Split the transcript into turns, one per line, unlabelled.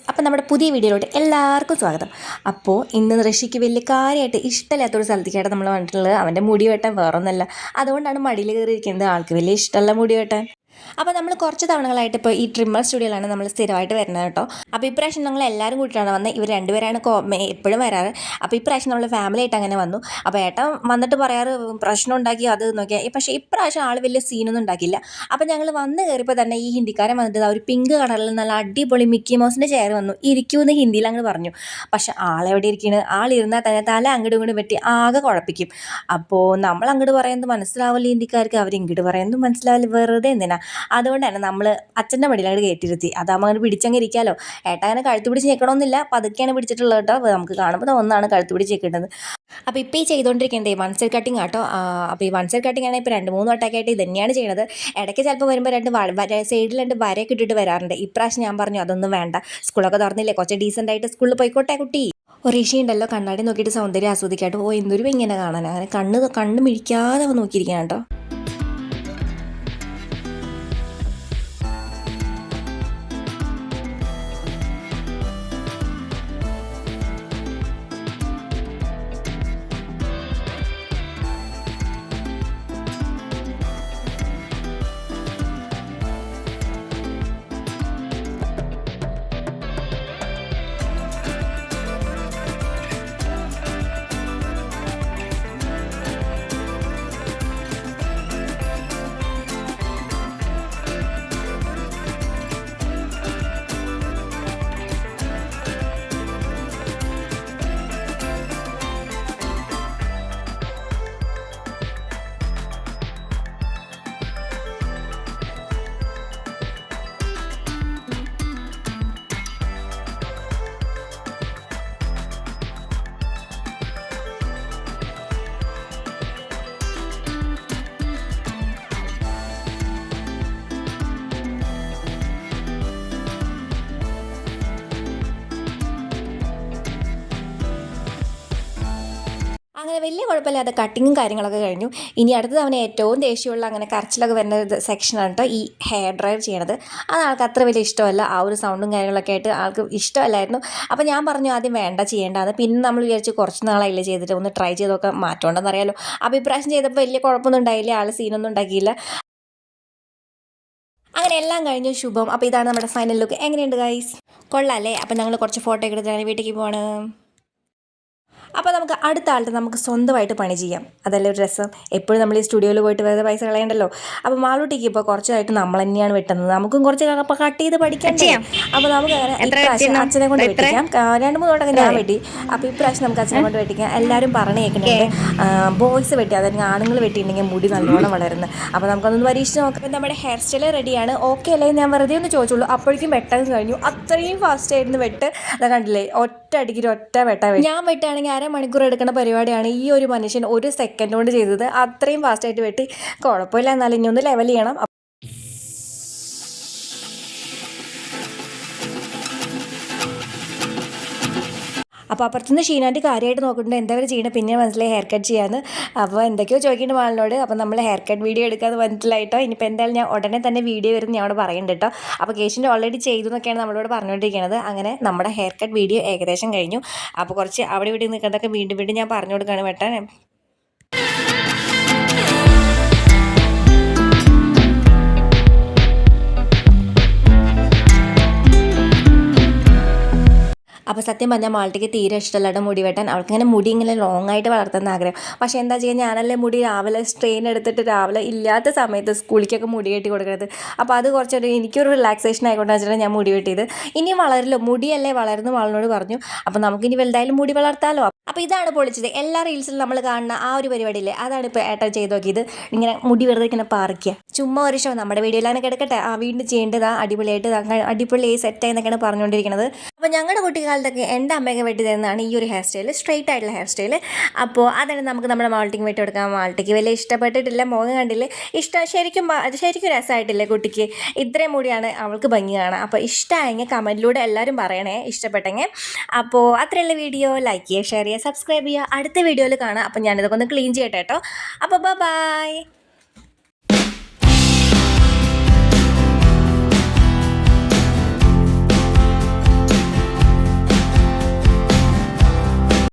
അപ്പം നമ്മുടെ പുതിയ വീഡിയോയിലോട്ട് എല്ലാവർക്കും സ്വാഗതം. അപ്പോൾ ഇന്ന് ഋഷിക്ക് വലിയ കാര്യമായിട്ട് ഇഷ്ടമില്ലാത്തൊരു സ്ഥലത്തേക്കായിട്ട് നമ്മൾ വന്നിട്ടുള്ളത്. അവൻ്റെ മുടി വെട്ടാൻ വേറൊന്നല്ല, അതുകൊണ്ടാണ് മടിയിൽ കയറിയിരിക്കുന്നത്. ആൾക്ക് വലിയ ഇഷ്ടമല്ല മുടി വെട്ടാൻ. അപ്പോൾ നമ്മൾ കുറച്ച് തവണകളായിട്ട് ഇപ്പോൾ ഈ ട്രിമ്മർ സ്റ്റുഡിയോയിലാണ് നമ്മൾ സ്ഥിരമായിട്ട് വരുന്നത് കേട്ടോ. അപ്പോൾ ഇപ്രാവശ്യം ഞങ്ങൾ എല്ലാവരും കൂട്ടിയിട്ടാണ് വന്നത്. ഇവർ രണ്ടുപേരാണ് എപ്പോഴും വരാറ്. അപ്പോൾ ഇപ്രാവശ്യം നമ്മൾ ഫാമിലി ആയിട്ട് അങ്ങനെ വന്നു. അപ്പോൾ ഏട്ടൻ വന്നിട്ട് പറയാറ് പ്രശ്നം ഉണ്ടാക്കി അത് നോക്കിയാൽ, പക്ഷേ ഇപ്രാവശ്യം ആൾ വലിയ സീനൊന്നും ഉണ്ടാക്കിയില്ല. അപ്പോൾ ഞങ്ങൾ വന്ന് കയറിയപ്പോൾ തന്നെ ഈ ഹിന്ദിക്കാരൻ വന്നിട്ട് ഒരു പിങ്ക് കളറിൽ നല്ല അടിപൊളി മിക്കി മൗസിൻ്റെ ചെയർ വന്നു ഇരിക്കൂന്ന് ഹിന്ദിയിൽ അങ്ങോട്ട് പറഞ്ഞു. പക്ഷെ ആളെവിടെ ഇരിക്കുന്നത്, ആളിരുന്നാൽ തന്നെ തല അങ്ങോട്ടും ഇങ്ങോട്ടും വെട്ടി ആകെ കുഴപ്പിക്കും. അപ്പോൾ നമ്മൾ അങ്ങോട്ട് പറയുന്നത് മനസ്സിലാവില്ല ഹിന്ദിക്കാർക്ക്, അവർ ഇങ്ങോട്ട് പറയുന്നത് മനസ്സിലാവില്ല, വെറുതെ എന്തിനാ. അതുകൊണ്ട് തന്നെ നമ്മൾ അച്ഛൻ്റെ മടിയിലങ്ങോട്ട് കയറ്റിരുത്തി. അതാകുമ്പോൾ അങ്ങനെ പിടിച്ചങ്ങ് ഇരിക്കാമല്ലോ. ഏട്ടൻ അങ്ങനെ കഴുത്ത് പിടിച്ച് ഞെക്കണമെന്നില്ല, പതുക്കെയാണ് പിടിച്ചിട്ടുള്ളത് കേട്ടോ. നമുക്ക് കാണുമ്പോൾ ഒന്നാണ് കഴുത്ത് പിടിച്ച് ഞെക്കേണ്ടത്. അപ്പോൾ ഇപ്പോൾ ഈ ചെയ്തുകൊണ്ടിരിക്കേണ്ടത് വൺ സൈഡ് കട്ടിങ് ആട്ടോ. അപ്പോൾ ഈ വൺ സൈഡ് കട്ടിങ് ആണെങ്കിൽ ഇപ്പോൾ 2-3 വട്ടമൊക്കെയായിട്ട് ഇത് തന്നെയാണ് ചെയ്യുന്നത്. ഇടയ്ക്ക് ചിലപ്പോൾ വരുമ്പോൾ സൈഡിൽ 2 വരയൊക്കെ ഇട്ടിട്ട് വരാറുണ്ട്. ഇപ്രാവശ്യം ഞാൻ പറഞ്ഞു അതൊന്നും വേണ്ട, സ്കൂളൊക്കെ തുറന്നില്ലേ, കുറച്ച് ഡീസൻ്റായിട്ട് സ്കൂളിൽ പോയിക്കോട്ടെ കുട്ടി. ഋഷി ഉണ്ടല്ലോ കണ്ണാടി നോക്കിയിട്ട് സൗന്ദര്യം ആസ്വദിക്കാട്ടോ. എന്തൊരു ഇങ്ങനെ കാണാൻ, അങ്ങനെ കണ്ണ് മിഴിക്കാതെ നോക്കിയിരിക്കണം കേട്ടോ. അങ്ങനെ വലിയ കുഴപ്പമില്ലാതെ കട്ടിങ്ങും കാര്യങ്ങളൊക്കെ കഴിഞ്ഞു. ഇനി അടുത്തത് അവന് ഏറ്റവും ദേഷ്യമുള്ള അങ്ങനെ കരച്ചിലൊക്കെ വരുന്ന സെക്ഷനാണ് കേട്ടോ ഈ ഹെയർ ഡ്രയർ ചെയ്യണത്. അത് ആൾക്ക് അത്ര വലിയ ഇഷ്ടമല്ല. ആ ഒരു സൗണ്ടും കാര്യങ്ങളൊക്കെ ആയിട്ട് ആൾക്ക് ഇഷ്ടമല്ലായിരുന്നു. അപ്പോൾ ഞാൻ പറഞ്ഞു ആദ്യം വേണ്ട ചെയ്യേണ്ടത്. പിന്നെ നമ്മൾ വിചാരിച്ച് കുറച്ച് നാളായില്ലേ ചെയ്തിട്ട് ഒന്ന് ട്രൈ ചെയ്തൊക്കെ മാറ്റമുണ്ടെന്ന് അറിയാലോ. അപ്പോൾ ഇപ്രാവശ്യം ചെയ്തപ്പോൾ വലിയ കുഴപ്പമൊന്നും ഉണ്ടായില്ല, ആൾ സീനൊന്നും ഉണ്ടാക്കിയില്ല. അങ്ങനെ എല്ലാം കഴിഞ്ഞു ശുഭം. അപ്പോൾ ഇതാണ് നമ്മുടെ ഫൈനൽ ലുക്ക്. എങ്ങനെയുണ്ട് ഗൈസ്, കൊള്ളാമല്ലേ? അപ്പോൾ ഞങ്ങൾ കുറച്ച് ഫോട്ടോ ഒക്കെ എടുത്തിട്ടാണ് വീട്ടിലേക്ക് പോവാണ്. അപ്പോൾ നമുക്ക് അടുത്ത ആളുടെ നമുക്ക് സ്വന്തമായിട്ട് പണി ചെയ്യാം, അതല്ലേ ഒരു രസം. എപ്പോഴും നമ്മൾ ഈ സ്റ്റുഡിയോയിൽ പോയിട്ട് വെറുതെ പൈസ കളയണ്ടല്ലോ. അപ്പോൾ മാളൂട്ടിക്ക് ഇപ്പോൾ കുറച്ചായിട്ട് നമ്മൾ തന്നെയാണ് വെട്ടുന്നത്. നമുക്കും കുറച്ച് കട്ട് ചെയ്ത് പഠിക്കാൻ ചെയ്യാം. അപ്പോൾ നമുക്ക് അങ്ങനെ ഇപ്രാവശ്യം അച്ഛനെ കൊണ്ട് വെട്ടിക്കാം. 2-3 വട്ടമൊക്കെ ഞാൻ വെട്ടി. അപ്പോൾ ഇപ്രാവശ്യം നമുക്ക് അച്ഛനെ കൊണ്ട് വെട്ടിക്കാം. എല്ലാവരും പറഞ്ഞു കേൾക്കുന്നുണ്ട് ബോയ്സ് വെട്ടി, അതായത് ആണുങ്ങൾ വെട്ടിയിട്ടുണ്ടെങ്കിൽ മുടി നല്ലോണം വളരുന്നത്. അപ്പോൾ നമുക്കൊന്ന് പരീക്ഷിച്ച് നോക്കാം. നമ്മുടെ ഹെയർ സ്റ്റൈൽ റെഡിയാണ്, ഓക്കെ അല്ലേ? ഞാൻ വെറുതെ ഒന്ന് ചോദിച്ചുള്ളൂ, അപ്പോഴേക്കും വെട്ടാൻ കഴിഞ്ഞു. അത്രയും ഫാസ്റ്റ് ആയിരുന്നു വെട്ട്. അത് കണ്ടില്ലേ, ഒറ്റ അടിക്കൊരു ഒറ്റ വെട്ടാൻ. ഞാൻ വെട്ടാണെങ്കിൽ 1/2 മണിക്കൂർ എടുക്കുന്ന പരിപാടിയാണ് ഈ ഒരു മനുഷ്യൻ 1 സെക്കൻഡ് കൊണ്ട് ചെയ്തത്. അത്രയും ഫാസ്റ്റായിട്ട് വെട്ടി. കുഴപ്പമില്ല, എന്നാലും ഇനി ഒന്ന് ലെവൽ ചെയ്യണം. അപ്പോൾ അപ്പുറത്തുനിന്ന് ഷീനാൻ്റെ കാര്യമായിട്ട് നോക്കിയിട്ടുണ്ട് എന്താ അവർ ചെയ്യണം. പിന്നെ മനസ്സിലായി ഹെയർ കട്ട് ചെയ്യാമെന്ന്. അപ്പോൾ എന്തൊക്കെയോ ചോദിക്കേണ്ട മാളിനോട്. അപ്പോൾ നമ്മൾ ഹെയർ കട്ട് വീഡിയോ എടുക്കാമെന്ന് മനസ്സിലായിട്ടോ. ഇനിയിപ്പോൾ എന്തായാലും ഞാൻ ഉടനെ തന്നെ വീഡിയോ വരും ഞാൻ അവിടെ പറയുന്നുണ്ട് കേട്ടോ. അപ്പോൾ കേശിൻ്റെ ഓൾറെഡി ചെയ്തു എന്നൊക്കെയാണ് നമ്മളോട് പറഞ്ഞുകൊണ്ടിരിക്കുന്നത്. അങ്ങനെ നമ്മുടെ ഹെയർ കട്ട് വീഡിയോ ഏകദേശം കഴിഞ്ഞു. അപ്പോൾ കുറച്ച് അവിടെ ഇവിടെ നിൽക്കുന്നതൊക്കെ വീണ്ടും ഞാൻ പറഞ്ഞു കൊടുക്കുകയാണ് വെട്ടാൻ. അപ്പോൾ സത്യം പറഞ്ഞാൽ മാൾട്ടിക്ക് തീരെ ഇഷ്ടമല്ലാണ്ട് മുടി വെട്ടാൻ. അവൾക്കിങ്ങനെ മുടി ഇങ്ങനെ ലോങ് ആയിട്ട് വളർത്തുന്ന ആഗ്രഹം. പക്ഷേ എന്താ ചെയ്യുക, ഞാനല്ലേ മുടി രാവിലെ സ്ട്രെയിൻ എടുത്തിട്ട് രാവിലെ ഇല്ലാത്ത സമയത്ത് സ്കൂളിലേക്കൊക്കെ മുടി കെട്ടി കൊടുക്കുന്നത്. അപ്പോൾ അത് കുറച്ചൊരു എനിക്കൊരു റിലാക്സേഷൻ ആയിക്കോട്ടെ വെച്ചിട്ടാണ് ഞാൻ മുടി വെട്ടിയത്. ഇനി വളരില്ലോ, മുടിയല്ലേ വളർന്നു മാളിനോട് പറഞ്ഞു. അപ്പോൾ നമുക്കിനി വലുതായാലും മുടി വളർത്താമല്ലോ. അപ്പോൾ ഇതാണ് പൊളിച്ചത്. എല്ലാ റീൽസിലും നമ്മൾ കാണുന്ന ആ ഒരു പരിപാടിയില്ലേ, അതാണ് ഇപ്പോൾ ഏട്ടൻ ചെയ്ത് നോക്കിയത്. ഇങ്ങനെ മുടി വെറുതെ ഇങ്ങനെ പാറിക്കുക, ചുമ്മാ ഒരു ഷോ. നമ്മുടെ വീഡിയോയിലാണ് കിടക്കട്ടെ, വീണ്ടും ചെയ്യേണ്ടത് അടിപൊളിയായിട്ട് അടിപൊളി സെറ്റായി എന്നൊക്കെയാണ് പറഞ്ഞുകൊണ്ടിരിക്കുന്നത്. അപ്പോൾ ഞങ്ങളുടെ കുട്ടിക്കാലത്തൊക്കെ എൻ്റെ അമ്മയൊക്കെ വെട്ടി തരുന്നതാണ് ഈ ഒരു ഹെയർ സ്റ്റൈൽ, സ്ട്രെയിറ്റ് ആയിട്ടുള്ള ഹെയർ സ്റ്റൈൽ. അപ്പോൾ അതാണ് നമുക്ക് നമ്മുടെ മാൾട്ടിക്ക് വെട്ടി കൊടുക്കാം. മാൾട്ടിക്ക് വലിയ ഇഷ്ടപ്പെട്ടിട്ടില്ല, മുഖം കണ്ടില്ലേ, ശരിക്കും രസമായിട്ടില്ലേ കുട്ടിക്ക്. ഇത്രയും മുടിയാണ് അവൾക്ക് ഭംഗി കാണാം. അപ്പോൾ ഇഷ്ടമായെങ്കിൽ കമൻറ്റിലൂടെ എല്ലാവരും പറയണേ ഇഷ്ടപ്പെട്ടെങ്കിൽ. അപ്പോൾ അത്രയുള്ള വീഡിയോ ലൈക്ക് ചെയ്യുക, ഷെയർ ചെയ്യുക, സബ്സ്ക്രൈബ് ചെയ്യുക. അടുത്ത വീഡിയോയിൽ കാണാം. അപ്പോൾ ഞാനിതൊക്കെ ഒന്ന് ക്ലീൻ ചെയ്യട്ടെ കേട്ടോ. അപ്പോൾ ബൈ.